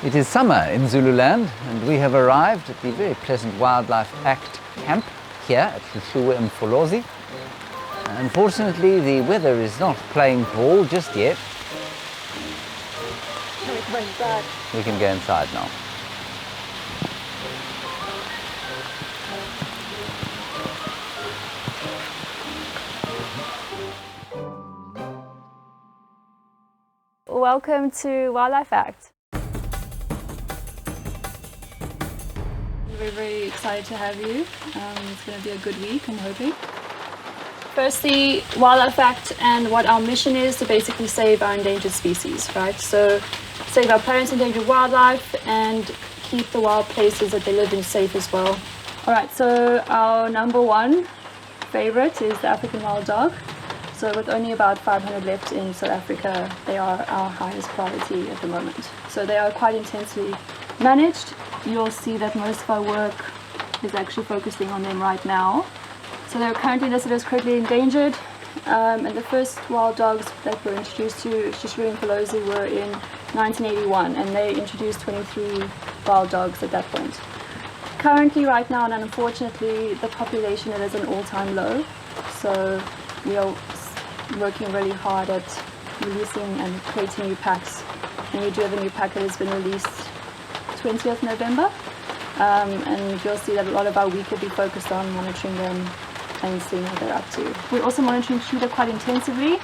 It is summer in Zululand and we have arrived at the very pleasant Wildlife Act camp here at Hluhluwe-iMfolozi. Unfortunately, the weather is not playing ball just yet. We can go inside now. Welcome to Wildlife Act. We're very excited to have you. It's going to be a good week, I'm hoping. Firstly, Wildlife Act and what our mission is to basically save our endangered species, right? So save our parents' endangered wildlife and keep the wild places that they live in safe as well. All right, so our number one favorite is the African wild dog. So with only about 500 left in South Africa, they are our highest priority at the moment. So they are quite intensely managed. You'll see that most of our work is actually focusing on them right now. So they're currently listed as critically endangered. And the first wild dogs that were introduced to Hluhluwe-iMfolozi were in 1981, and they introduced 23 wild dogs at that point. Currently, right now, and unfortunately, the population is at an all-time low. So we are working really hard at releasing and creating new packs. And we do have a new pack that has been released 20th November. And you'll see that a lot of our week will be focused on monitoring them and seeing what they're up to. We're also monitoring cheetah quite intensively.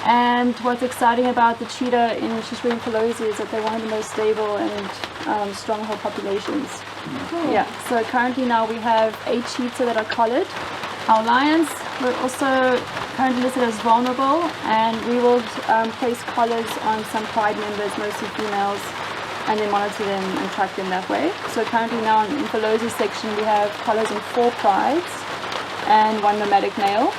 And what's exciting about the cheetah in Hluhluwe-iMfolozi is that they're one of the most stable and stronghold populations. Cool. Yeah, so currently now we have 8 cheetah that are collared. Our lions were also currently listed as vulnerable, and we will place collars on some pride members, mostly females, and then monitor them and track them that way. So currently now in Infolozi section we have collars on 4 prides and 1 nomadic male.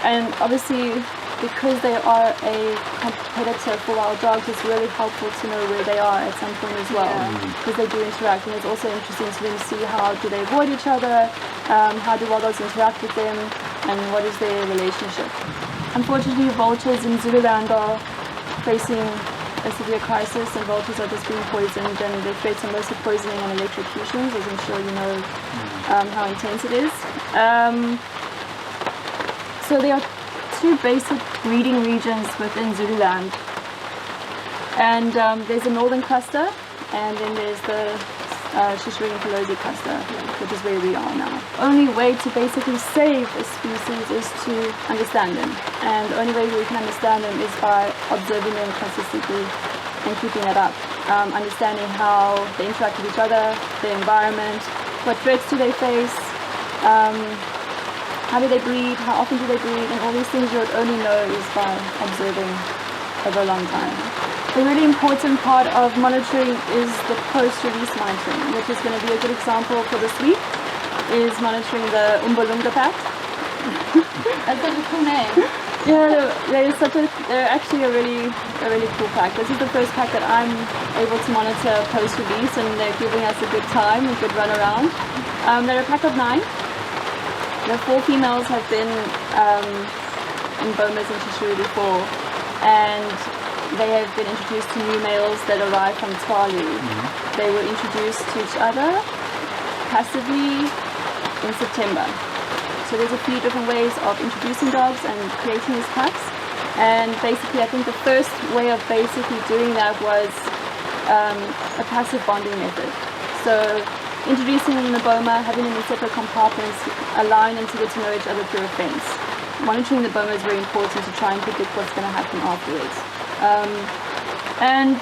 And obviously, because they are a competitor for wild dogs, it's really helpful to know where they are at some point as well, because they do interact, and it's also interesting to then see how do they avoid each other, how do wild dogs interact with them, and what is their relationship. Unfortunately, vultures in Zululand are facing a severe crisis, and vultures are just being poisoned, and the threats are mostly poisoning and electrocutions, as I'm sure you know how intense it is. So there are 2 basic breeding regions within Zululand, and there's a northern cluster, and then there's the Hluhluwe-iMfolozi cluster, which is where we are now. Only way to basically save a species is to understand them, and the only way we can understand them is by observing them consistently and keeping it up. Understanding how they interact with each other, their environment, what threats do they face, how do they breed, how often do they breed, and all these things you would only know is by observing over a long time. A really important part of monitoring is the post-release monitoring, which is going to be a good example for this week, is monitoring the Umbolunga pack. That's such a cool name. Yeah, they're actually a really cool pack. This is the first pack that I'm able to monitor post-release, and they're giving us a good time, a good run around. They're a pack of 9. The 4 females have been in bomas and Hluhluwe before, and they have been introduced to new males that arrive from Twali. They were introduced to each other passively in September. So there's a few different ways of introducing dogs and creating these packs. And basically, I think the first way of basically doing that was a passive bonding method. So introducing them in the boma, having them in separate compartments, allowing them to get to know each other through a fence. Monitoring the boma is very important to try and predict what's going to happen afterwards. And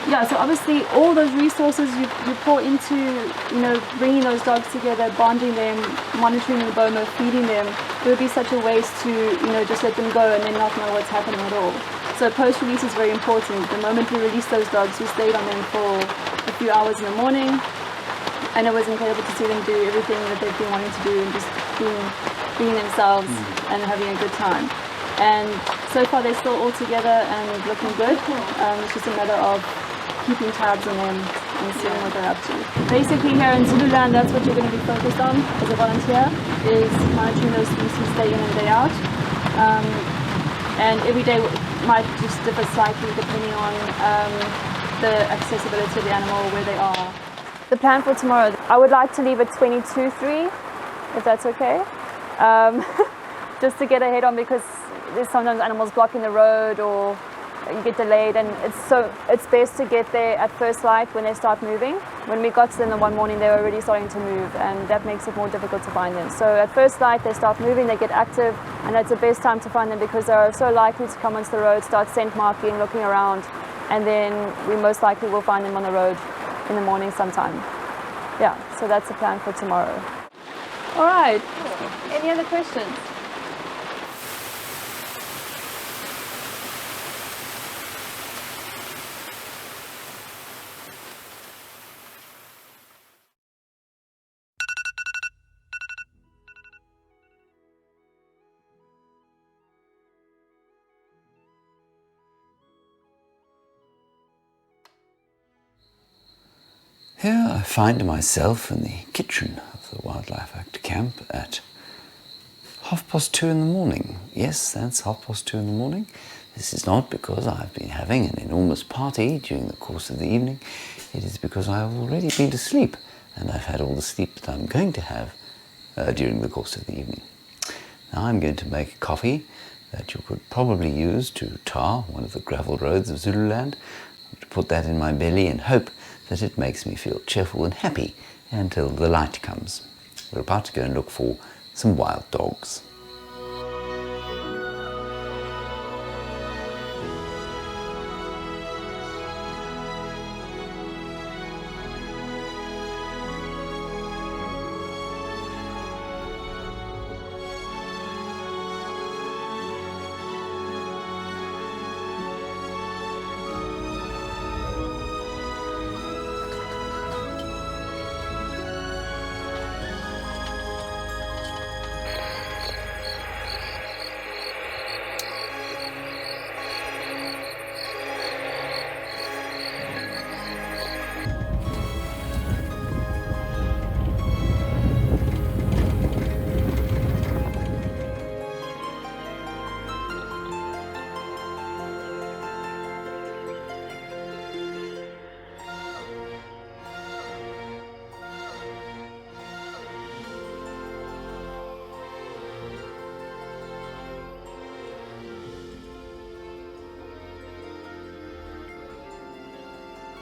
yeah, so obviously all those resources you pour into, bringing those dogs together, bonding them, monitoring the boma, feeding them, it would be such a waste to, just let them go and then not know what's happening at all. So post-release is very important. The moment we released those dogs, we stayed on them for a few hours in the morning, and it was incredible to see them do everything that they've been wanting to do and just being themselves and having a good time. And so far they're still all together and looking good. It's just a matter of keeping tabs on them and seeing what they're up to. Basically here in Zululand, that's what you're going to be focused on as a volunteer, is monitoring those species day in and day out. And every day might just differ slightly depending on the accessibility of the animal where they are. The plan for tomorrow, I would like to leave at 22:03, if that's okay. Just to get ahead on, because there's sometimes animals blocking the road or you get delayed, and it's best to get there at first light when they start moving. When we got to them the one morning, they were already starting to move, and that makes it more difficult to find them. So at first light, they start moving, they get active, and that's the best time to find them because they are so likely to come onto the road, start scent marking, looking around, and then we most likely will find them on the road in the morning sometime. Yeah, so that's the plan for tomorrow. All right, any other questions? Here I find myself in the kitchen of the Wildlife Act camp at 2:30 in the morning. Yes, that's 2:30 in the morning. This is not because I've been having an enormous party during the course of the evening. It is because I have already been to sleep, and I've had all the sleep that I'm going to have during the course of the evening. Now I'm going to make coffee that you could probably use to tar one of the gravel roads of Zululand. To put that in my belly and hope that it makes me feel cheerful and happy until the light comes. We're about to go and look for some wild dogs.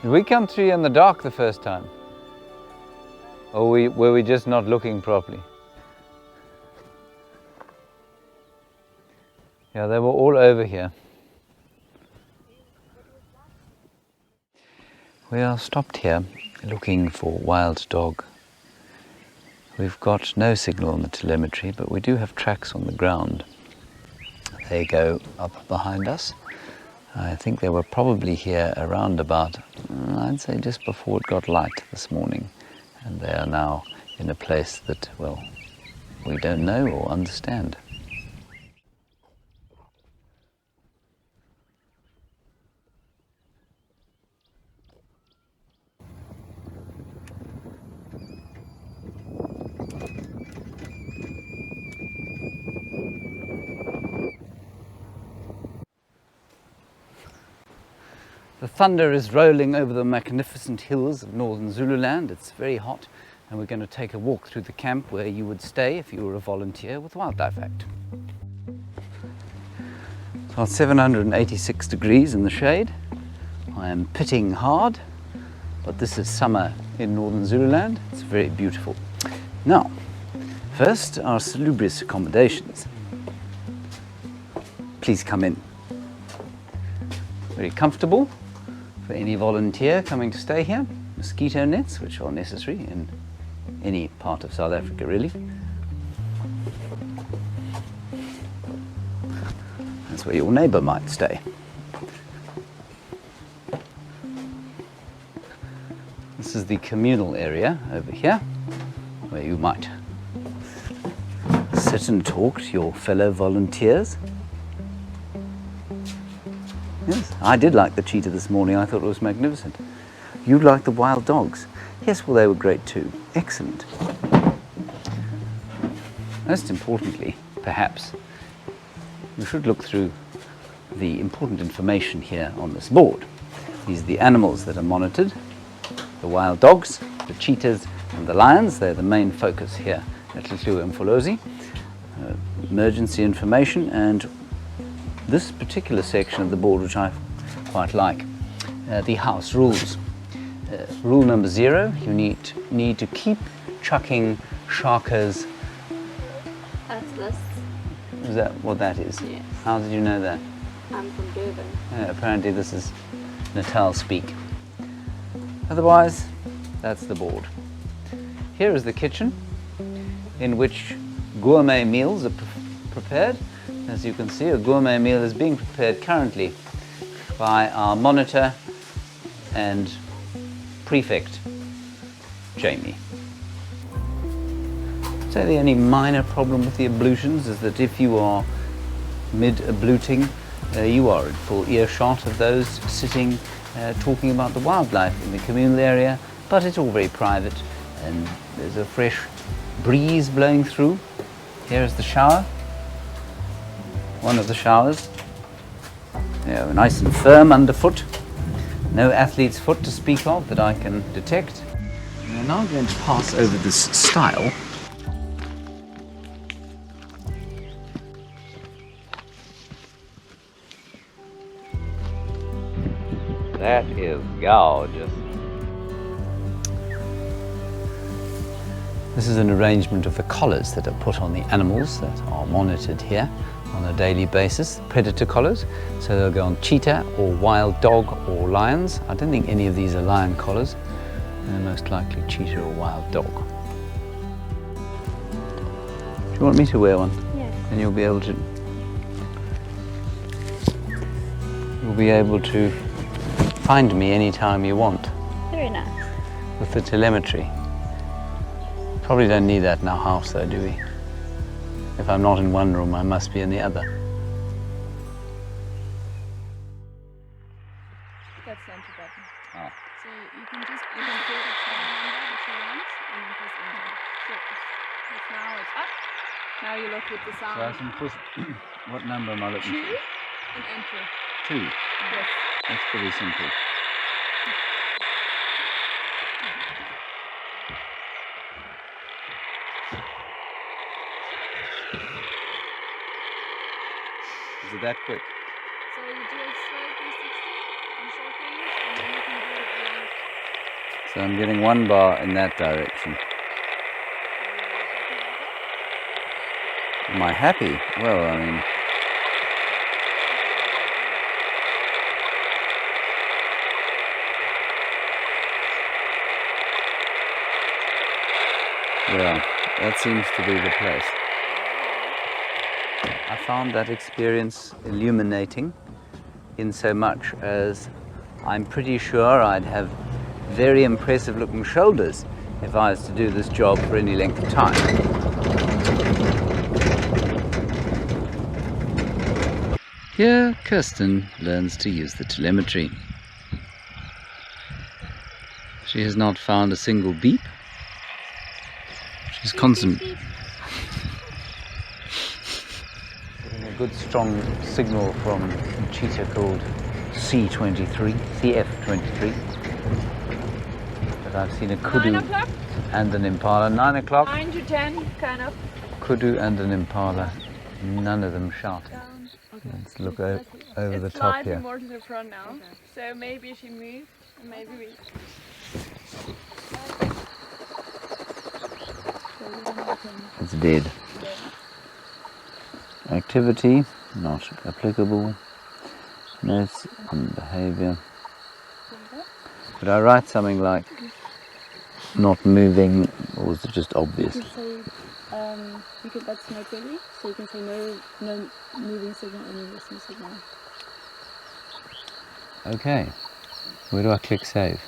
Did we come through in the dark the first time? Or were we just not looking properly? Yeah, they were all over here. We are stopped here looking for wild dog. We've got no signal on the telemetry, but we do have tracks on the ground. They go up behind us. I think they were probably here around about, I'd say just before it got light this morning. And they are now in a place that, well, we don't know or understand. The thunder is rolling over the magnificent hills of northern Zululand. It's very hot, and we're going to take a walk through the camp where you would stay if you were a volunteer with Wildlife Act. It's about 786 degrees in the shade. I am pitting hard, but this is summer in northern Zululand. It's very beautiful. Now, first, our salubrious accommodations. Please come in. Very comfortable for any volunteer coming to stay here. Mosquito nets, which are necessary in any part of South Africa, really. That's where your neighbour might stay. This is the communal area over here, where you might sit and talk to your fellow volunteers. Yes, I did like the cheetah this morning. I thought it was magnificent. You liked the wild dogs? Yes, well, they were great too. Excellent. Most importantly, perhaps, you should look through the important information here on this board. These are the animals that are monitored. The wild dogs, the cheetahs and the lions. They're the main focus here at Hluhluwe-iMfolozi. Emergency information, and this particular section of the board, which I quite like, the house rules. Rule number 0, you need to keep chucking sharkers. That's this. Is that what that is? Yes. How did you know that? I'm from Durban. Apparently this is Natal speak. Otherwise, that's the board. Here is the kitchen, in which gourmet meals are prepared. As you can see, a gourmet meal is being prepared currently by our monitor and prefect, Jamie. So the only minor problem with the ablutions is that if you are mid-abluting, you are in full earshot of those sitting talking about the wildlife in the communal area, but it's all very private and there's a fresh breeze blowing through. Here is the shower, one of the showers. Nice and firm underfoot. No athlete's foot to speak of that I can detect. We're now going to pass over this stile. That is gorgeous. This is an arrangement of the collars that are put on the animals that are monitored here on a daily basis, predator collars. So they'll go on cheetah or wild dog or lions. I don't think any of these are lion collars. They're most likely cheetah or wild dog. Do you want me to wear one? Yes. And you'll be able to find me anytime you want. Very nice. With the telemetry. Probably don't need that in our house though, do we? If I'm not in one room, I must be in the other. That's the enter button. Oh. So you can fill the channel number that you want and then press enter. So it's now it's up. Now you look with the sound. So I can push, what number am I looking 2 for? and enter. 2. Yes. That's pretty simple. Is it that quick? So you do a slow 360 on short range and then you can do it long. So I'm getting 1 bar in that direction. Am I happy? Well, I mean... Yeah, that seems to be the place. I found that experience illuminating in so much as I'm pretty sure I'd have very impressive looking shoulders if I was to do this job for any length of time. Here, Kirsten learns to use the telemetry. She has not found a single beep. She's constantly getting a good strong signal from a cheetah called CF23. But I've seen a kudu 9 o'clock? and an impala. 9 o'clock. 9 to 10, kind of. Kudu and an impala. None of them shouting. Okay. Let's look over the top slightly here. more to the front now. Okay. So maybe she moves and maybe we... It's dead. Activity, not applicable. Notes on behaviour. Could I write something like not moving, or was it just obvious? You can say, that's no really, so you can say no moving signal, only listening signal. Okay. Where do I click save?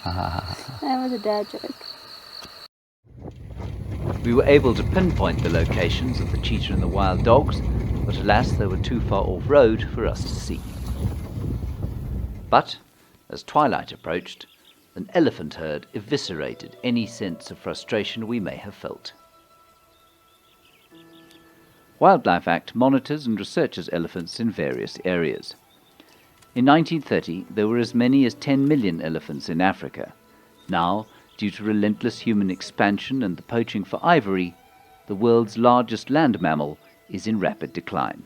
That was a dad joke. We were able to pinpoint the locations of the cheetah and the wild dogs, but alas, they were too far off-road for us to see. But, as twilight approached, an elephant herd eviscerated any sense of frustration we may have felt. Wildlife Act monitors and researches elephants in various areas. In 1930, there were as many as 10 million elephants in Africa. Now, due to relentless human expansion and the poaching for ivory, the world's largest land mammal is in rapid decline.